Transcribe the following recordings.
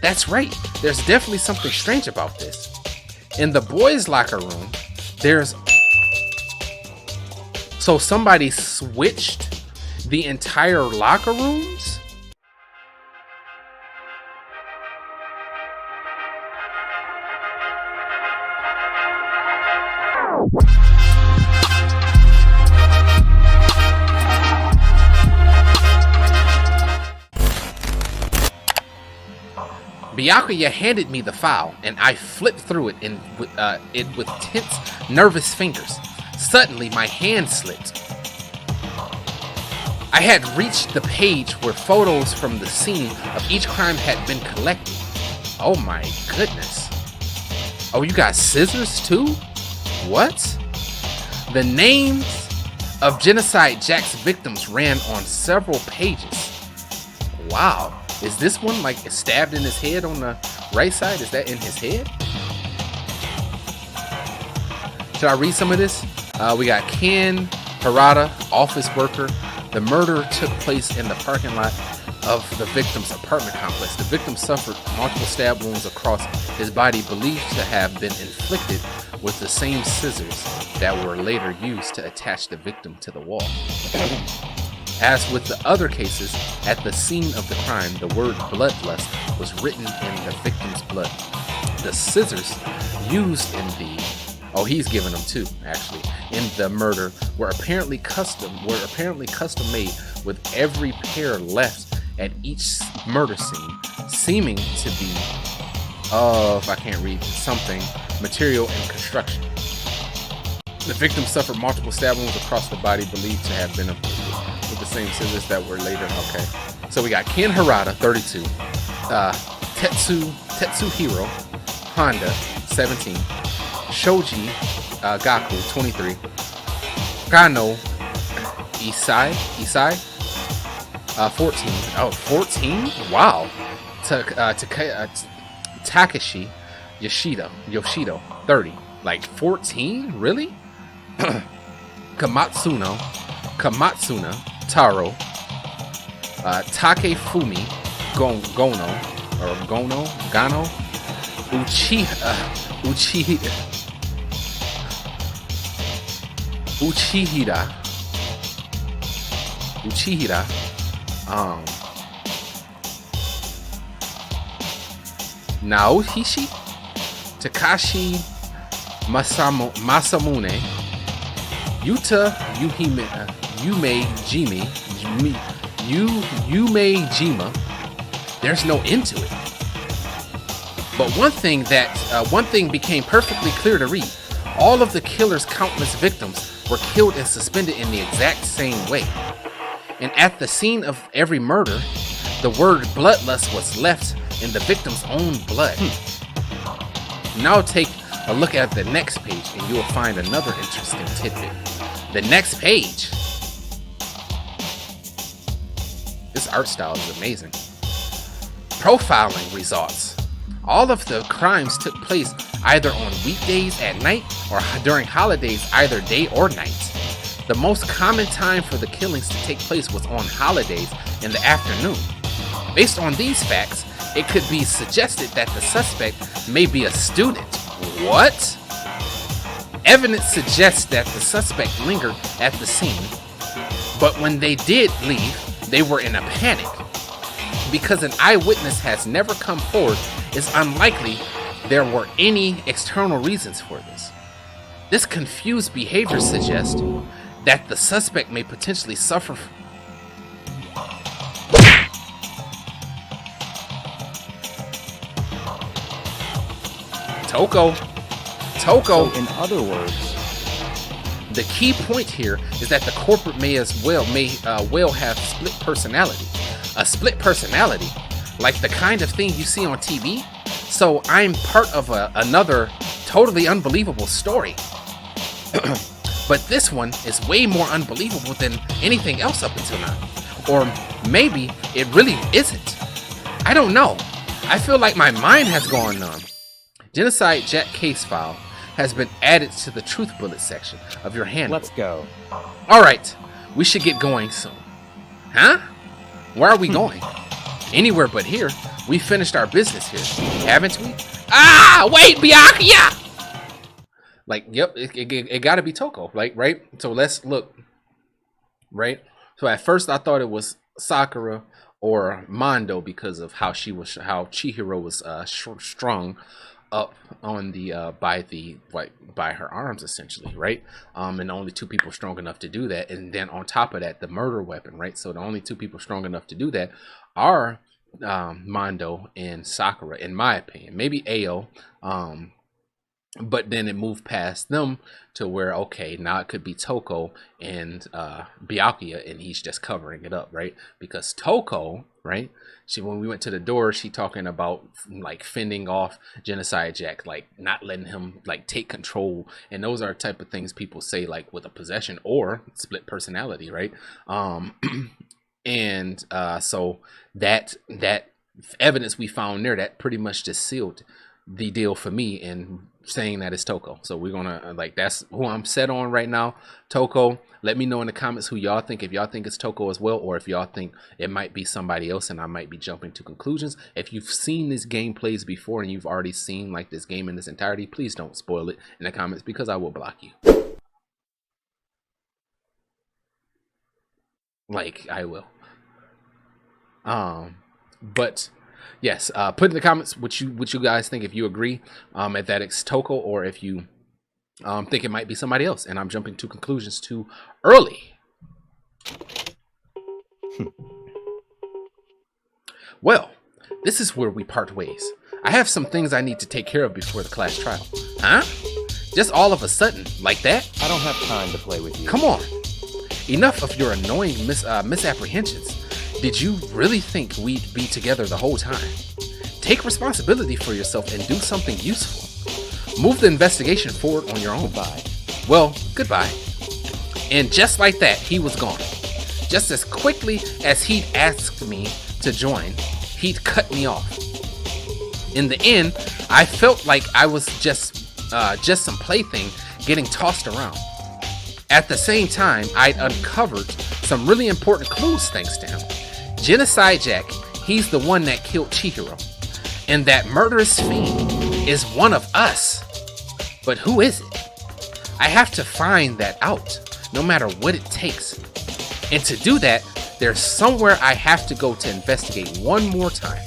That's right, there's definitely something strange about this. In the boys' locker room, there's... So somebody switched the entire locker rooms? Byakuya handed me the file, and I flipped through it with tense, nervous fingers. Suddenly, my hand slipped. I had reached the page where photos from the scene of each crime had been collected. Oh my goodness. Oh, you got scissors too? What? The names of Genocide Jack's victims ran on several pages. Wow. Is this one like stabbed in his head on the right side? Is that in his head? Should I read some of this? We got Ken Harada, office worker. The murder took place in the parking lot of the victim's apartment complex. The victim suffered multiple stab wounds across his body, believed to have been inflicted with the same scissors that were later used to attach the victim to the wall. As with the other cases, at the scene of the crime, the word bloodlust was written in the victim's blood. The scissors used in the... Oh, he's giving them two, actually. In the murder were apparently custom made, with every pair left at each murder scene, seeming to be of, I can't read, something, material and construction. The victim suffered multiple stab wounds across the body, believed to have been with the same scissors that were later. Okay, so we got Ken Harada, 32, Tetsuhiro Honda, 17, Shoji Gaku, 23, Kano Isai, 14. Oh, 14? Wow. Takashi Yoshido, 30. Like 14? Really? Kamatsuna Taro, Takefumi Gano, Uchihira, Naohishi, Takashi Masamune, Yuta Yumejima. There's no end to it. But one thing became perfectly clear to read. All of the killer's countless victims were killed and suspended in the exact same way. And at the scene of every murder, the word bloodlust was left in the victim's own blood. Now take a look at the next page and you will find another interesting tidbit. The next page. This art style is amazing. Profiling results. All of the crimes took place either on weekdays at night or during holidays, either day or night. The most common time for the killings to take place was on holidays in the afternoon. Based on these facts, it could be suggested that the suspect may be a student. What? Evidence suggests that the suspect lingered at the scene, but when they did leave, they were in a panic. Because an eyewitness has never come forward, it's unlikely there were any external reasons for this. This confused behavior suggests that the suspect may potentially suffer Toko. So in other words, the key point here is that the culprit may well have split personality. A split personality, like the kind of thing you see on TV. So I'm part of another totally unbelievable story. But this one is way more unbelievable than anything else up until now. Or maybe it really isn't. I don't know. I feel like my mind has gone numb. Genocide Jack case file has been added to the truth bullet section of your handbook. Let's go. Alright, we should get going soon. Huh? Where are we going? Anywhere but here. We finished our business here, haven't we? Ah, wait, Byakuya! Like, yep, it got to be Toko, like, right? So let's look, right? So at first I thought it was Sakura or Mondo because of how Chihiro was strung up on the by her arms, essentially, right? And only two people strong enough to do that. And then on top of that, the murder weapon, right? So the only two people strong enough to do that are Mondo and Sakura, in my opinion. Maybe Ao, but then it moved past them to where, okay, now it could be Toko and Byakuya, and he's just covering it up, right? Because Toko, right, when we went to the door, she talking about like fending off Genocide Jack, like not letting him like take control, and those are the type of things people say like with a possession or split personality, right? And so that evidence we found there, that pretty much just sealed the deal for me in saying that it's Toko. So we're gonna that's who I'm set on right now, Toko. Let me know in the comments who y'all think, if y'all think it's Toko as well, or if y'all think it might be somebody else and I might be jumping to conclusions. If you've seen these gameplays before and you've already seen like this game in its entirety, please don't spoil it in the comments because I will block you. Like I will. But yes, put in the comments what you guys think, if you agree if that it's Toko, or if you think it might be somebody else and I'm jumping to conclusions too early. Well, this is where we part ways. I have some things I need to take care of before the class trial. Huh? Just all of a sudden, like that? I don't have time to play with you. Come on. Enough of your annoying misapprehensions. Did you really think we'd be together the whole time? Take responsibility for yourself and do something useful. Move the investigation forward on your own. Goodbye. Well, goodbye. And just like that, he was gone. Just as quickly as he'd asked me to join, he'd cut me off. In the end, I felt like I was just some plaything getting tossed around. At the same time, I'd uncovered some really important clues thanks to him. Genocide Jack, he's the one that killed Chihiro. And that murderous fiend is one of us. But who is it? I have to find that out, no matter what it takes. And to do that, there's somewhere I have to go to investigate one more time.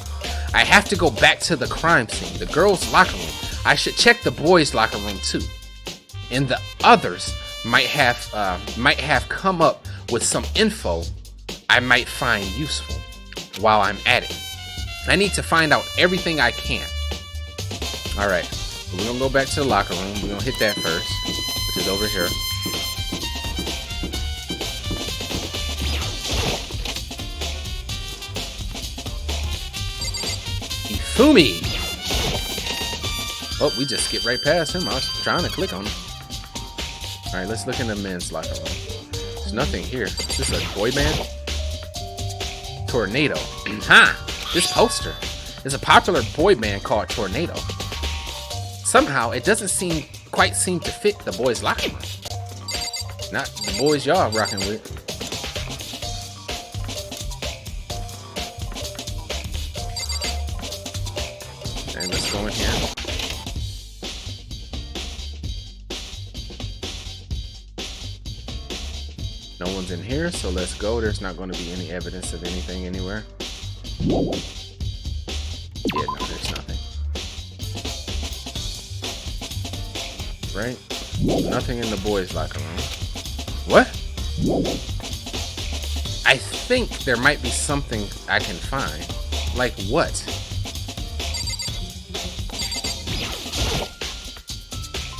I have to go back to the crime scene, the girls' locker room. I should check the boys' locker room too. And the others might have come up with some info I might find useful while I'm at it. I need to find out everything I can. Alright, we're gonna go back to the locker room. We're gonna hit that first, which is over here. Ifumi! Oh, we just skipped right past him. I was trying to click on him. Alright, let's look in the men's locker room. There's nothing here. Is this a boy band? Tornado. This poster is a popular boy band called Tornado. Somehow it doesn't quite seem to fit the boys' locker room. Not the boys y'all rocking with. And let's go in here. No one's in here, so let's go. There's not going to be any evidence of anything anywhere. Yeah, no, there's nothing. Right? Nothing in the boys' locker room. What? I think there might be something I can find. Like what?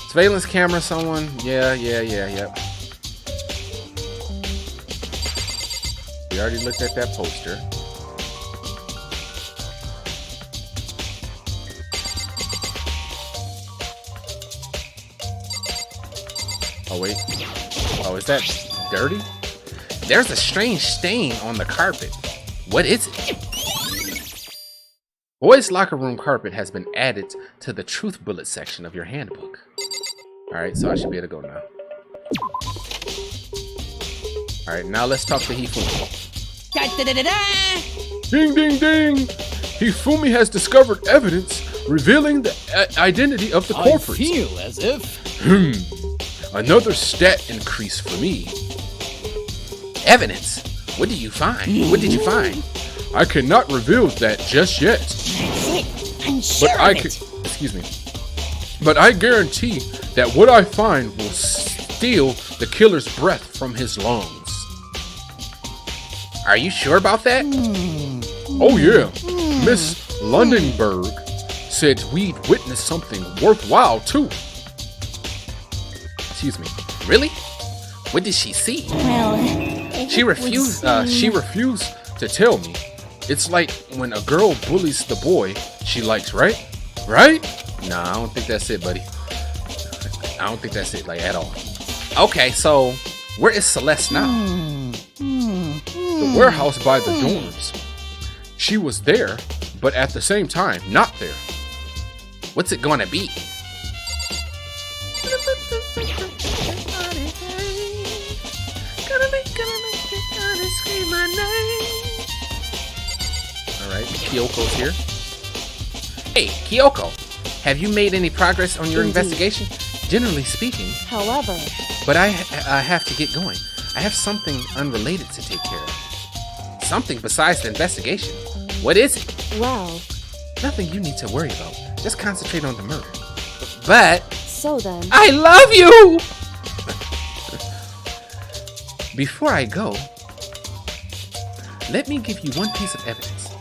Surveillance camera, someone? Yeah. We already looked at that poster. Oh wait. Oh, is that dirty? There's a strange stain on the carpet. What is it? Boys' locker room carpet has been added to the truth bullet section of your handbook. Alright, so I should be able to go now. Alright, now let's talk to Hifumi. Da, da, da, da, da. Ding, ding, ding! Hifumi has discovered evidence revealing the identity of the I culprit. feel as if... Another stat increase for me. Evidence? What did you find? What did you find? I cannot reveal that just yet. I'm sure But of it. excuse me. But I guarantee that what I find will steal the killer's breath from his lungs. Are you sure about that? Oh yeah. Miss Lundenberg said we'd witnessed something worthwhile too. Excuse me. Really? What did she see? Well, She refused to tell me. It's like when a girl bullies the boy she likes, right? Right? Nah, I don't think that's it, buddy. I don't think that's it, like, at all. Okay, so where is Celeste now? The warehouse by the dorms. She was there, but at the same time, not there. What's it gonna be? Alright, Kyoko's here. Hey, Kyoko, have you made any progress on your Indeed. investigation? Generally speaking, however, but I have to get going. I have something unrelated to take care of. Something besides the investigation. What is it? well, Nothing you need to worry about. Just concentrate on the murder. But so then, I love you! Before I go, let me give you one piece of evidence.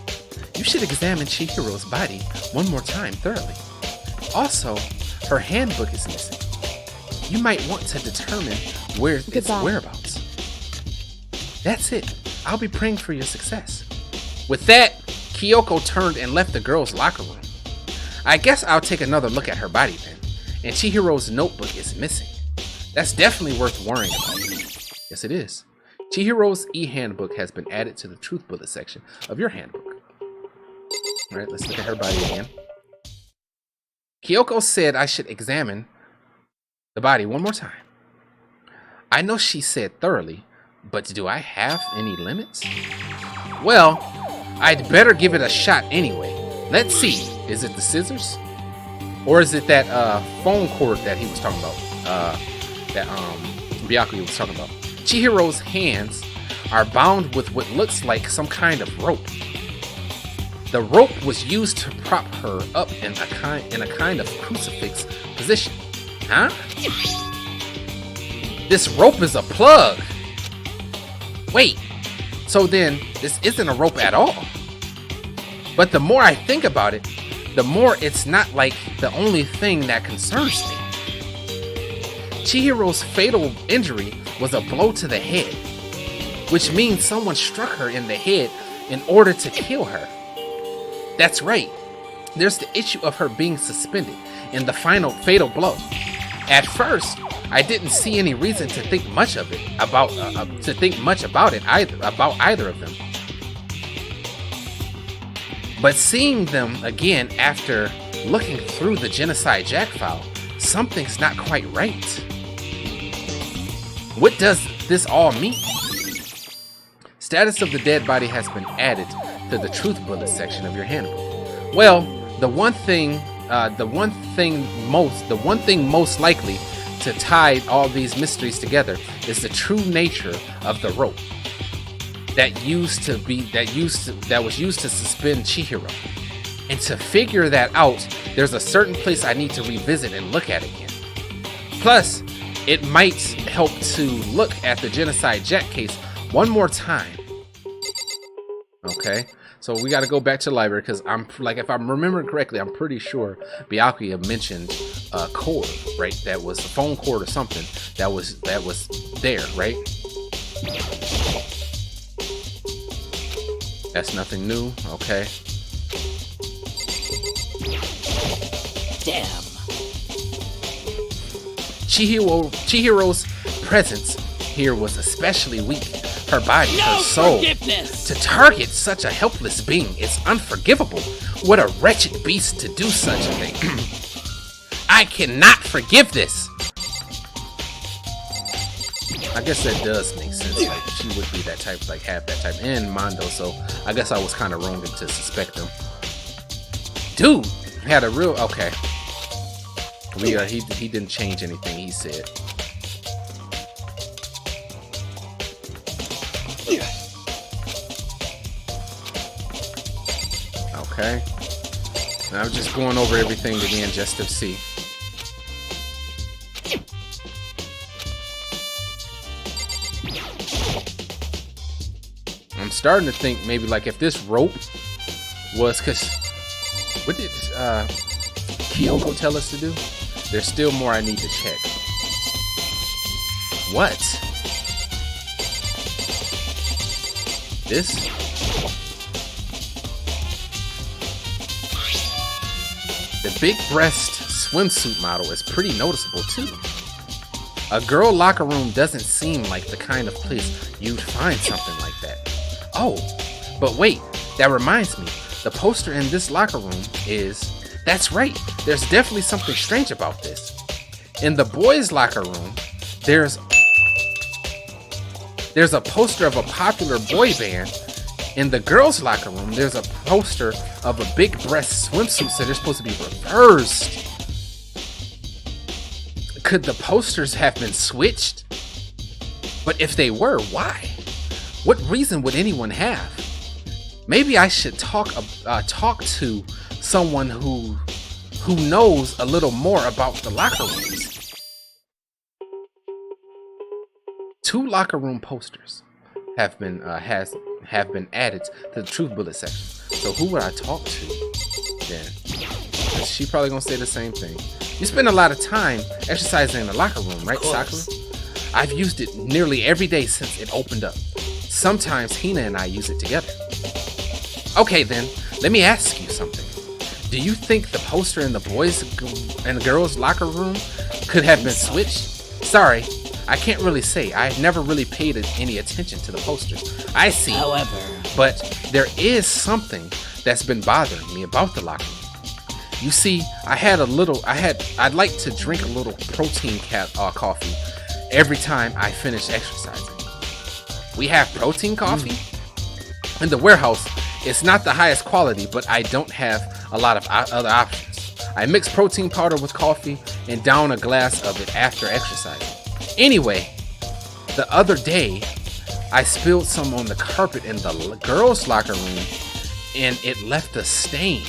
You should examine Chihiro's body one more time thoroughly. Also, her handbook is missing. You might want to determine where its Goodbye. whereabouts. That's it. I'll be praying for your success. With that, Kyoko turned and left the girls' locker room. I guess I'll take another look at her body then. And Chihiro's notebook is missing. That's definitely worth worrying about. Yes, it is. Chihiro's e-handbook has been added to the truth bullet section of your handbook. Alright, let's look at her body again. Kyoko said I should examine the body one more time. I know she said thoroughly, but do I have any limits? Well, I'd better give it a shot anyway. Let's see. Is it the scissors? Or is it that phone cord that he was talking about? That Byakuya was talking about. Chihiro's hands are bound with what looks like some kind of rope. The rope was used to prop her up in a kind of crucifix position. Huh? This rope is a plug. Wait, so then this isn't a rope at all. But the more I think about it, the more it's not like the only thing that concerns me. Chihiro's fatal injury was a blow to the head, which means someone struck her in the head in order to kill her. That's right. There's the issue of her being suspended in the final fatal blow. At first, I didn't see any reason to think much of it about either of them. But seeing them again after looking through the Genocide Jack file, something's not quite right. What does this all mean? Status of the dead body has been added to the truth bullet section of your handbook. Well, the one thing most likely to tie all these mysteries together is the true nature of the rope that was used to suspend Chihiro. And to figure that out, there's a certain place I need to revisit and look at again. Plus, it might help to look at the Genocide Jack case one more time. Okay, so we got to go back to the library because if I'm remembering correctly, I'm pretty sure Byakuya mentioned a cord, right? That was a phone cord or something that was there, right? That's nothing new. Okay. Damn. Chihiro's presence here was especially weak. Her body, her soul. To target such a helpless being is unforgivable. What a wretched beast to do such a thing. I cannot forgive this. I guess that does make sense. Like, she would be that type, like have that type, and Mondo. So I guess I was kind of wrong to suspect them. dude had a real okay. He didn't change anything he said. Okay. Now I'm just going over everything again just to see. I'm starting to think maybe like if this rope was, because what did Kyoko tell us to do? There's still more I need to check. What? This? The big breast swimsuit model is pretty noticeable too. A girl locker room doesn't seem like the kind of place you'd find something like that. Oh, but wait, that reminds me. The poster in this locker room is... That's right, there's definitely something strange about this. In the boys' locker room, there's a poster of a popular boy band. In the girls' locker room, there's a poster of a big breast swimsuit, so they're supposed to be reversed. Could the posters have been switched? But if they were, why? What reason would anyone have? Maybe I should talk to someone who knows a little more about the locker rooms. 2 locker room posters have been added to the Truth Bullet section. So who would I talk to then? She probably gonna say the same thing. You spend a lot of time exercising in the locker room, right, Sakura? I've used it nearly every day since it opened up. Sometimes Hina and I use it together. Okay then, let me ask you something. Do you think the poster in the boys and the girls locker room could have been switched? Sorry, I can't really say. I've never really paid any attention to the posters. I see. However, but there is something that's been bothering me about the locker room. You see, I'd like to drink a little protein coffee every time I finish exercising. We have protein coffee? In the warehouse, it's not the highest quality, but I don't have a lot of other options. I mix protein powder with coffee and down a glass of it after exercising. Anyway, the other day, I spilled some on the carpet in the girls' locker room and it left a stain.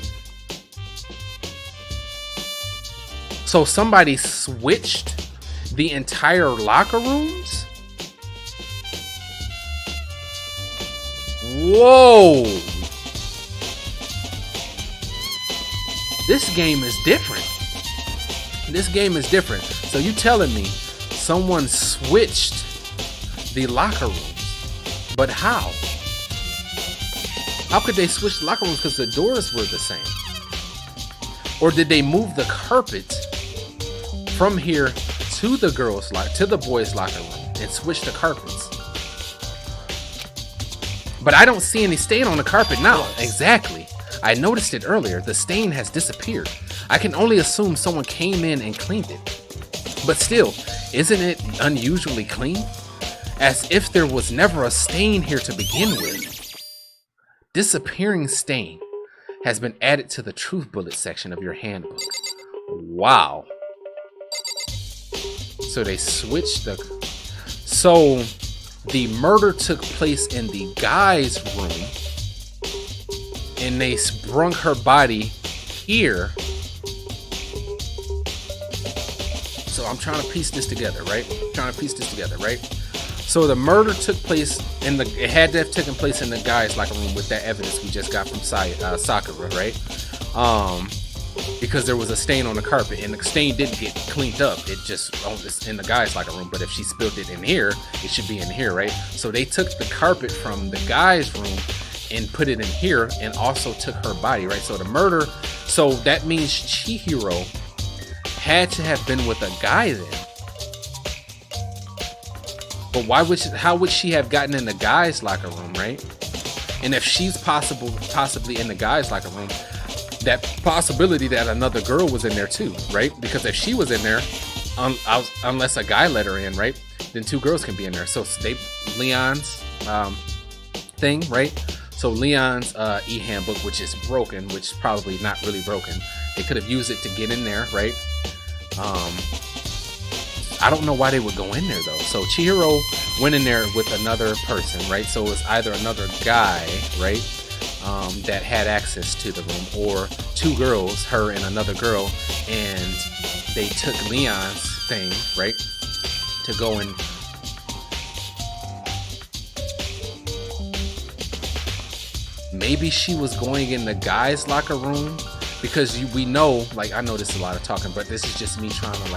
So somebody switched the entire locker rooms? Whoa! This game is different. This game is different. So you telling me someone switched the locker rooms? But how? How could they switch the locker rooms? Because the doors were the same. Or did they move the carpet from here to the boys' locker room and switch the carpets? But I don't see any stain on the carpet now. Exactly. I noticed it earlier. The stain has disappeared. I can only assume someone came in and cleaned it. But still, isn't it unusually clean? As if there was never a stain here to begin with. Disappearing stain has been added to the Truth Bullet section of your handbook. Wow. So they switched So the murder took place in the guy's room, and they sprung her body here. So I'm trying to piece this together, right? So the murder took place it had to have taken place in the guy's locker room with that evidence we just got from Sakura, right? Because there was a stain on the carpet, and the stain didn't get cleaned up. It just it's in the guy's locker room. But if she spilled it in here, it should be in here, right? So they took the carpet from the guy's room and put it in here, and also took her body, right? So the murder, so that means Chihiro had to have been with a guy then. But how would she have gotten in the guy's locker room, right? And if she's possibly in the guy's locker room, that possibility that another girl was in there too, right? Because if she was in there, unless a guy let her in, right? Then 2 girls can be in there. So Leon's thing, right? So Leon's e-handbook, which is broken, which is probably not really broken. They could have used it to get in there, right? I don't know why they would go in there though. So Chihiro went in there with another person, right? So it was either another guy, right, that had access to the room, or two girls, her and another girl, and they took Leon's thing, right, to go and maybe she was going in the guys' locker room, because we know, like, I know this is a lot of talking, but this is just me trying to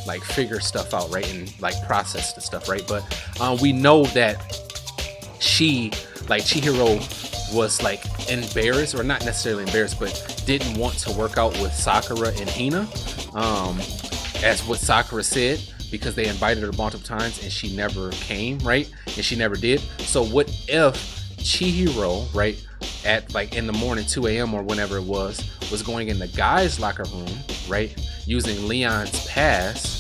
like figure stuff out, right, and like process the stuff, right? But we know that she, like, Chihiro was like embarrassed, or not necessarily embarrassed, but didn't want to work out with Sakura and Hina, as what Sakura said, because they invited her multiple times and she never came, right? And she never did. So what if Chihiro, right, at like in the morning, 2 a.m. or whenever it was going in the guys' locker room, right, using Leon's pass,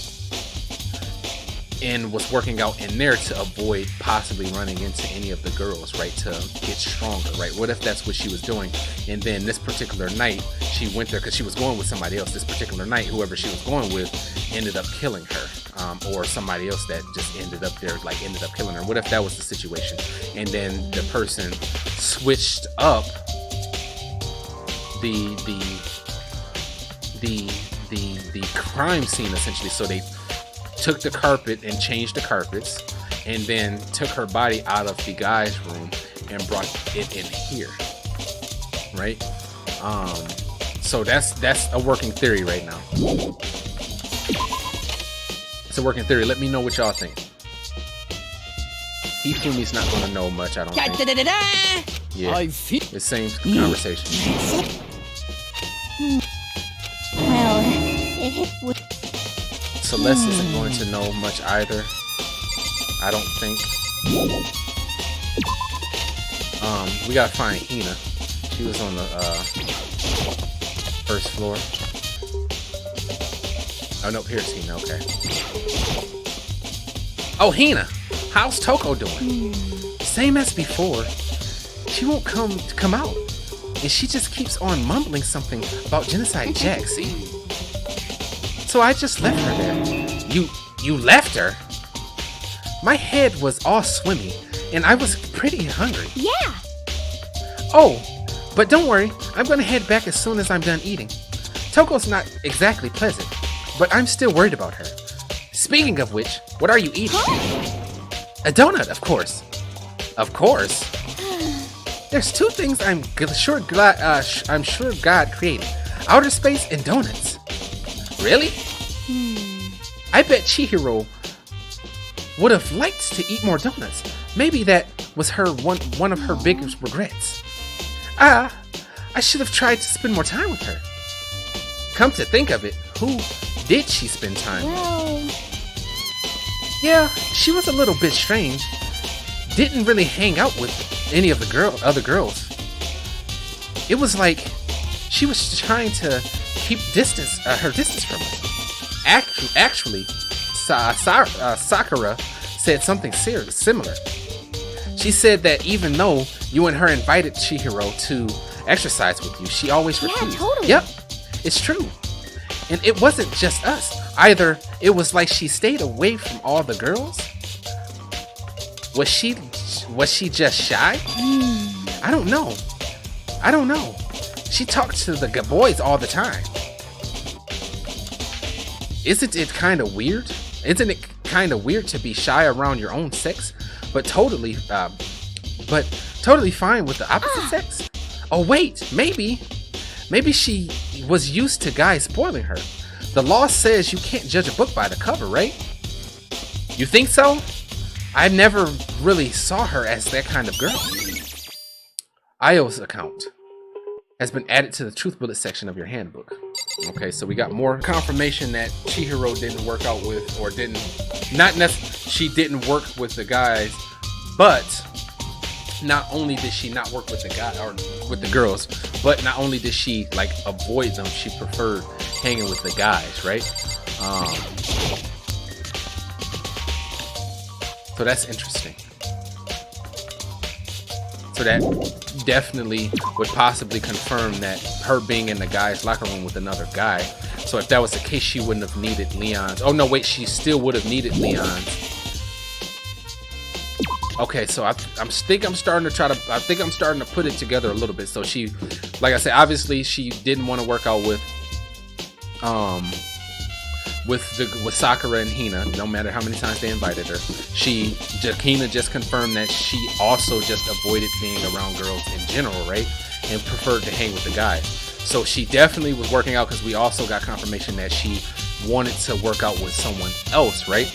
and was working out in there to avoid possibly running into any of the girls, right, to get stronger, right? What if that's what she was doing? And then this particular night she went there because she was going with somebody else. This particular night, whoever she was going with ended up killing her, or somebody else that just ended up there, like, ended up killing her. What if that was the situation? And then the person switched up the crime scene, essentially. So they took the carpet and changed the carpets, and then took her body out of the guy's room and brought it in here, right? So that's a working theory right now. It's a working theory. Let me know what y'all think. Hifumi's not gonna know much, I don't think. Yeah, the same conversation. Well, it would. Celeste isn't going to know much either, I don't think. We gotta find Hina. She was on the first floor. Oh no, here's Hina. Okay. Oh, Hina, how's Toko doing? Same as before. She won't come out, and she just keeps on mumbling something about Genocide Jack. See? So I just left her there. You left her? My head was all swimmy, and I was pretty hungry. Yeah. Oh, but don't worry. I'm gonna head back as soon as I'm done eating. Toko's not exactly pleasant, but I'm still worried about her. Speaking of which, what are you eating? A donut, of course. Of course. There's two things I'm sure God created: outer space and donuts. Really? I bet Chihiro would have liked to eat more donuts. Maybe that was her one of her biggest regrets. I should have tried to spend more time with her. Come to think of it, who did she spend time with? Well, Yeah, she was a little bit strange. Didn't really hang out with any of the other girls. It was like she was trying to keep her distance from us. Actually, Sakura said something similar. She said that even though you and her invited Chihiro to exercise with you, she always refused. Yeah, totally. Yep, it's true. And it wasn't just us. Either it was like she stayed away from all the girls. Was she just shy? I don't know. She talked to the boys all the time. Isn't it kind of weird? Isn't it kind of weird to be shy around your own sex, but totally fine with the opposite sex? Oh wait, maybe she was used to guys spoiling her. The law says you can't judge a book by the cover, right? You think so? I never really saw her as that kind of girl. Io's account has been added to the truth bullet section of your handbook. Okay, so we got more confirmation that Chihiro didn't work out with, or she didn't work with the guys, but not only did she not work with the guy or with the girls, but not only did she like avoid them, she preferred hanging with the guys, right? So that's interesting. So that definitely would possibly confirm that her being in the guy's locker room with another guy. So if that was the case, she wouldn't have needed Leon's. Oh no, wait, she still would have needed Leon's. Okay, so I think I'm starting to put it together a little bit. So she, like I said, obviously she didn't want to work out with Sakura and Hina, no matter how many times they invited her. Hina just confirmed that she also just avoided being around girls in general, right? And preferred to hang with the guys. So she definitely was working out, because we also got confirmation that she wanted to work out with someone else, right?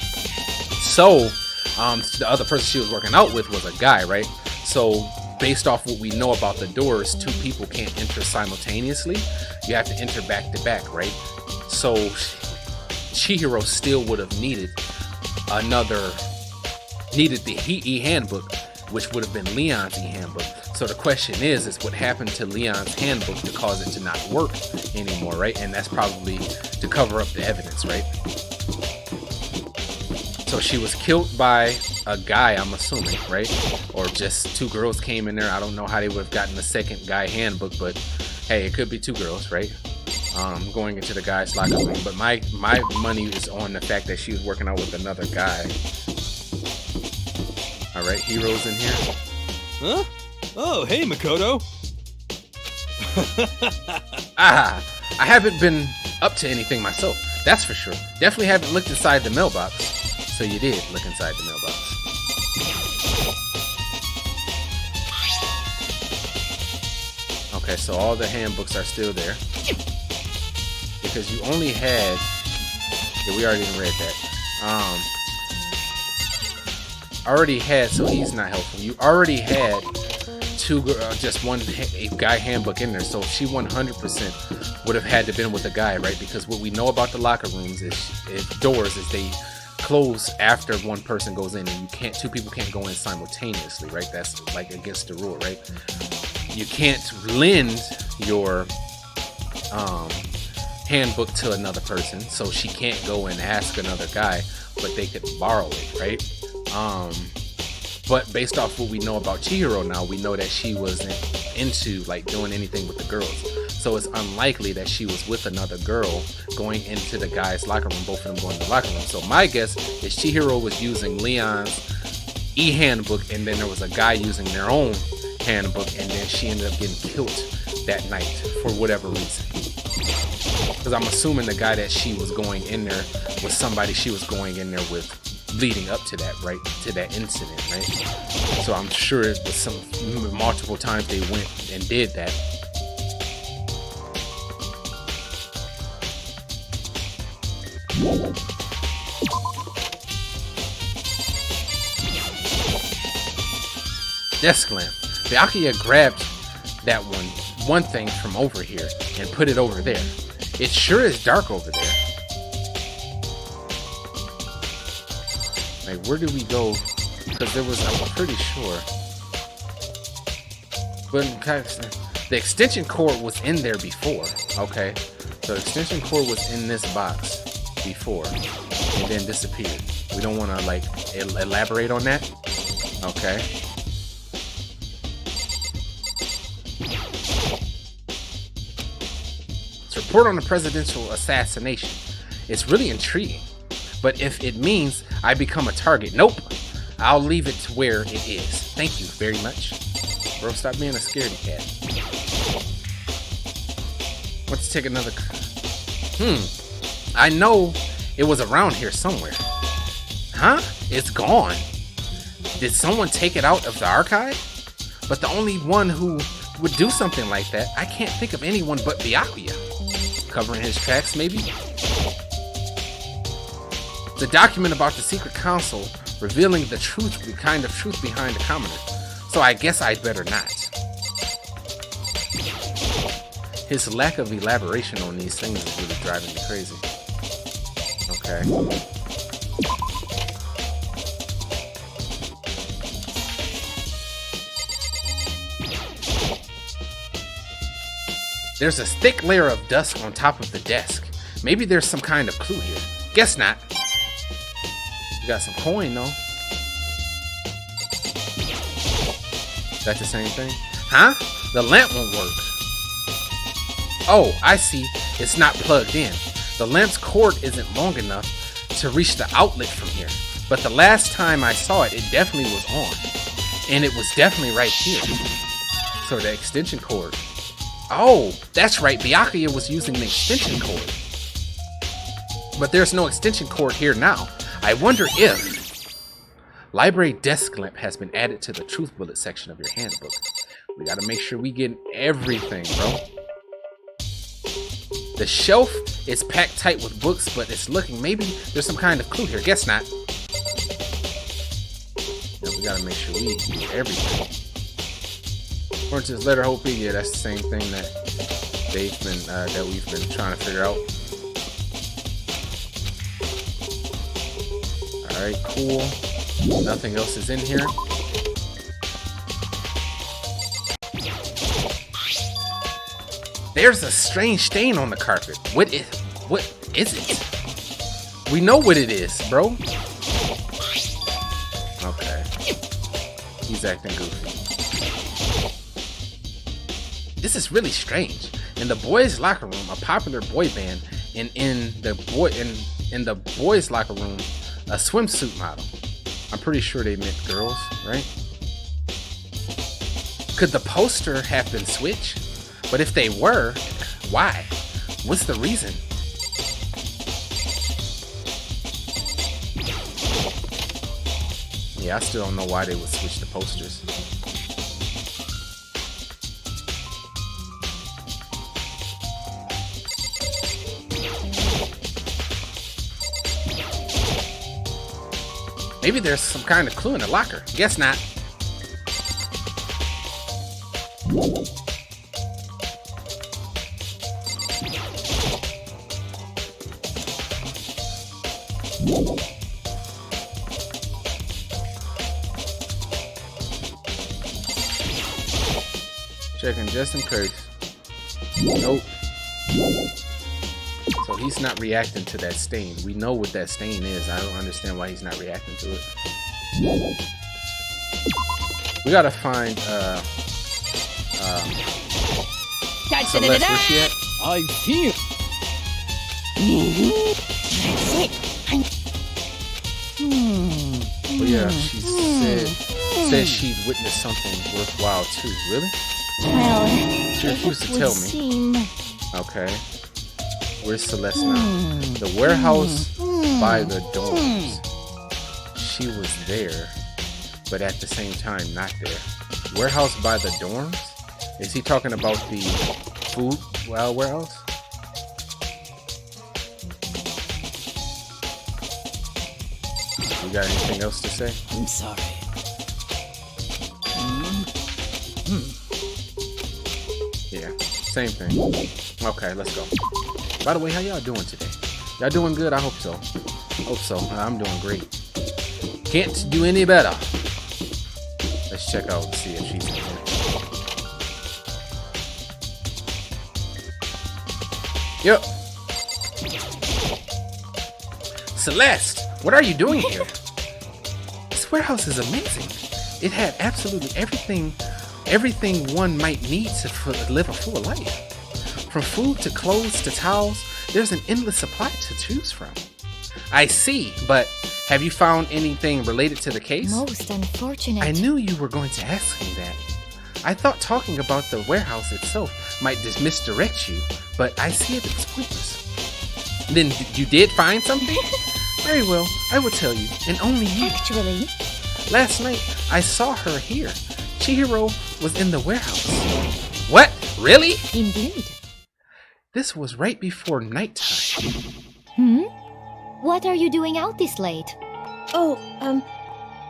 So the other person she was working out with was a guy, right? So based off what we know about the doors, two people can't enter simultaneously. You have to enter back to back, right? So Chihiro still would have needed the e-handbook, which would have been Leon's e-handbook. So the question is what happened to Leon's handbook to cause it to not work anymore, right? And that's probably to cover up the evidence, right? So she was killed by a guy, I'm assuming, right? Or just two girls came in there. I don't know how they would have gotten the second guy handbook, but hey, it could be two girls, right? Going into the guy's locker room. But my money is on the fact that she was working out with another guy. All right, Hero's in here. Huh? Oh, hey, Makoto. I haven't been up to anything myself. That's for sure. Definitely haven't looked inside the mailbox. So you did look inside the mailbox. Okay, so all the handbooks are still there. Because you only had... Yeah, we already read that. Already had, so he's not helpful. You already had just one guy handbook in there, so she 100% would have had to been with a guy, right? Because what we know about the locker rooms is doors is they close after one person goes in, and two people can't go in simultaneously, right? That's like against the rule, right? You can't lend your handbook to another person, so she can't go and ask another guy, but they could borrow it, right? But based off what we know about Chihiro now, we know that she wasn't into like doing anything with the girls. So it's unlikely that she was with another girl going into the guy's locker room, both of them going to the locker room. So my guess is Chihiro was using Leon's e-handbook, and then there was a guy using their own handbook, and then she ended up getting killed that night for whatever reason. Because I'm assuming the guy that she was going in there was somebody she was going in there with leading up to that, right? To that incident, right? So I'm sure it was some multiple times they went and did that. Desk lamp. Byakuya grabbed that one thing from over here and put it over there. It sure is dark over there. Like, where do we go? Because there was, I'm pretty sure. But the extension cord was in there before. Okay. So the extension cord was in this box before and then disappeared. We don't want to like elaborate on that. Okay. Report on the presidential assassination. It's really intriguing, but if it means I become a target, nope. I'll leave it to where it is. Thank you very much. Bro, stop being a scaredy cat. Let's take another. I know it was around here somewhere. Huh? It's gone. Did someone take it out of the archive? But the only one who would do something like that, I can't think of anyone but Byakuya. Covering his tracks, maybe? The document about the secret council revealing the truth, the kind of truth behind the commoner. So I guess I'd better not. His lack of elaboration on these things is really driving me crazy. Okay. There's a thick layer of dust on top of the desk. Maybe there's some kind of clue here. Guess not. You got some coin, though. That's the same thing? Huh? The lamp won't work. Oh, I see. It's not plugged in. The lamp's cord isn't long enough to reach the outlet from here. But the last time I saw it, it definitely was on. And it was definitely right here. So the extension cord. Oh, that's right. Byakuya was using the extension cord. But there's no extension cord here now. I wonder if... Library desk lamp has been added to the truth bullet section of your handbook. We gotta make sure we get everything, bro. The shelf is packed tight with books, but it's looking... Maybe there's some kind of clue here. Guess not. Yeah, we gotta make sure we get everything. Orange's letter hoping, yeah, that's the same thing that they've been that we've been trying to figure out. Alright, cool. Nothing else is in here. There's a strange stain on the carpet. What is it? We know what it is, bro. Okay. He's acting goofy. This is really strange. In the boys' locker room, a popular boy band, and in the boys' locker room, a swimsuit model. I'm pretty sure they meant girls, right? Could the poster have been switched? But if they were, why? What's the reason? Yeah, I still don't know why they would switch the posters. Maybe there's some kind of clue in the locker. Guess not. Checking just in case. Nope. So he's not reacting to that stain. We know what that stain is. I don't understand why he's not reacting to it. We gotta find Celeste. Where's she at? I see it. Oh yeah, she said she'd witnessed something worthwhile too. Really? Well, She refused to tell me. seem... Okay. Where's Celeste now? The warehouse by the dorms. She was there, but at the same time not there. Warehouse by the dorms? Is he talking about the food warehouse? You got anything else to say? I'm sorry. Yeah, same thing. Okay, let's go. By the way, how y'all doing today? Y'all doing good? I hope so. Hope so. I'm doing great. Can't do any better. Let's check out and see if she's in here. Yep. Celeste, what are you doing here? This warehouse is amazing. It had absolutely everything one might need to live a full life. From food to clothes to towels, there's an endless supply to choose from. I see, but have you found anything related to the case? Most unfortunate. I knew you were going to ask me that. I thought talking about the warehouse itself might misdirect you, but I see it as pointless. Then you did find something? Very well, I will tell you, and only you. Actually, Last night, I saw her here. Chihiro was in the warehouse. What? Really? indeed. This was right before nighttime. What are you doing out this late? Oh,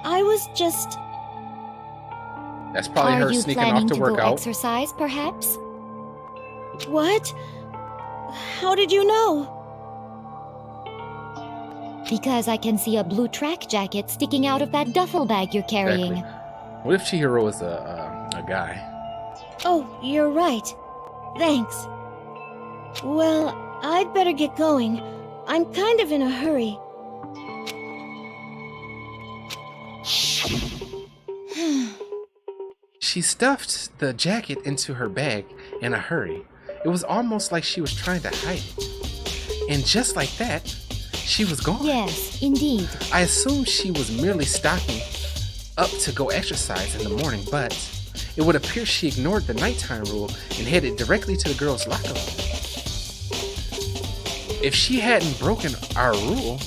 I was just... That's probably Are her you sneaking planning off to to work go out. exercise, perhaps? What? How did you know? Because I can see a blue track jacket sticking out of that duffel bag you're carrying. Exactly. What if Chihiro is a guy? Oh, you're right. Thanks. Well, I'd better get going. I'm kind of in a hurry. She stuffed the jacket into her bag in a hurry. It was almost like she was trying to hide it. And just like that, she was gone. Yes, indeed. I assumed she was merely stocking up to go exercise in the morning, but it would appear she ignored the nighttime rule and headed directly to the girls' locker room. If she hadn't broken our rule,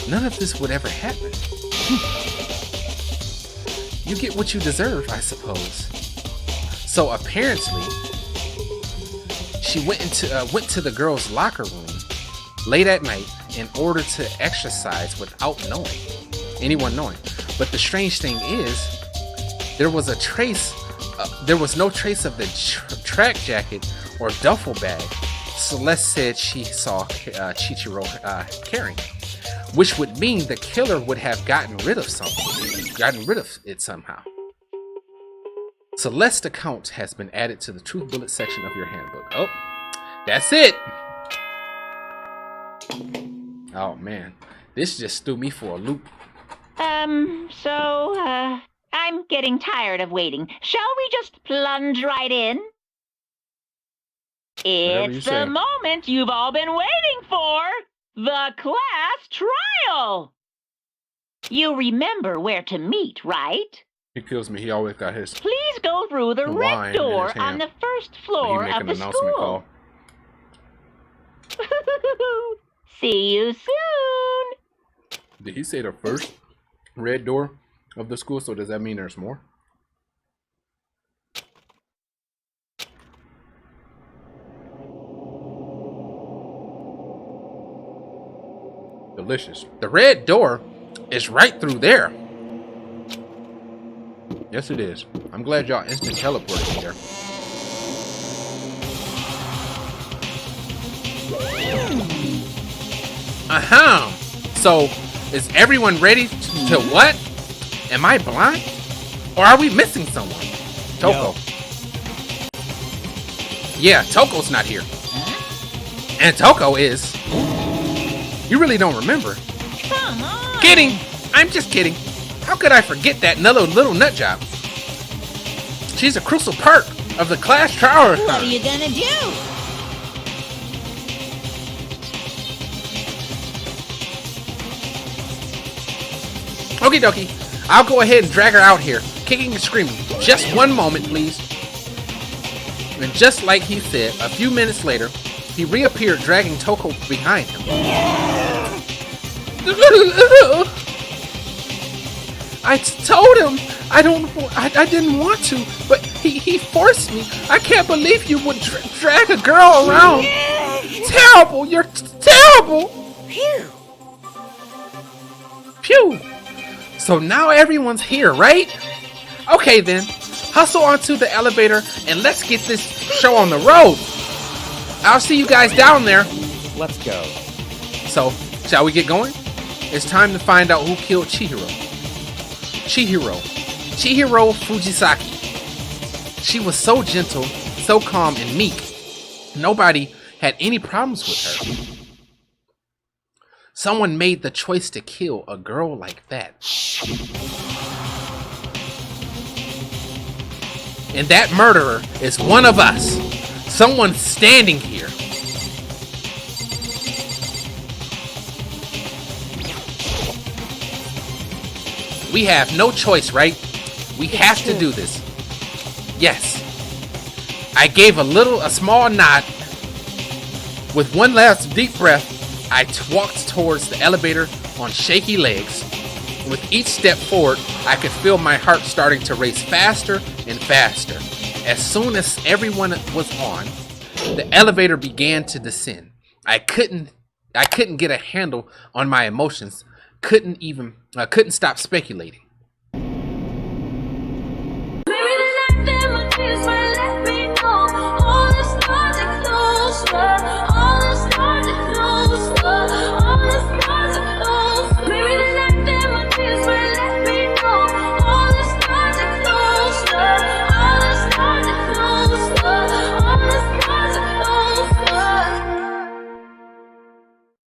none of this would ever happen. You get what you deserve, I suppose. So apparently, she went to the girls' locker room late at night in order to exercise without anyone knowing. But the strange thing is, there was no trace of the track jacket or duffel bag Celeste said she saw Chichiro carrying, which would mean the killer would have gotten rid of it somehow. Celeste's account has been added to the truth bullet section of your handbook. Oh, that's it. Oh man, this just threw me for a loop. I'm getting tired of waiting. Shall we just plunge right in? It's the moment you've all been waiting for! The class trial! You remember where to meet, right? He kills me. He always got his. Please go through the red door on the first floor of the school. See you soon! Did he say the first red door of the school? So does that mean there's more? Delicious. The red door is right through there. Yes, it is. I'm glad y'all instant teleported me there. So, is everyone ready to what? Am I blind? Or are we missing someone? Toko. Yeah, Toko's not here. And Toko is. You really don't remember. Come on! Kidding! I'm just kidding. How could I forget that little nut job? She's a crucial part of the class trial. What are you gonna do? Okie dokie. I'll go ahead and drag her out here, kicking and screaming. Just one moment, please. And just like he said, a few minutes later, he reappeared, dragging Toko behind him. I told him I didn't want to, but he forced me. I can't believe you would drag a girl around. Terrible! You're terrible! Phew! Phew! So now everyone's here, right? Okay then, hustle onto the elevator and let's get this show on the road. I'll see you guys down there. Let's go. So, shall we get going? It's time to find out who killed Chihiro. Chihiro Fujisaki. She was so gentle, so calm and meek. Nobody had any problems with her. Someone made the choice to kill a girl like that. And that murderer is one of us. Someone standing here. We have no choice, right? We have to do this. Yes. I gave a small nod. With one last deep breath, I walked towards the elevator on shaky legs. With each step forward, I could feel my heart starting to race faster and faster. As soon as everyone was on, the elevator began to descend. I couldn't get a handle on my emotions. Couldn't stop speculating.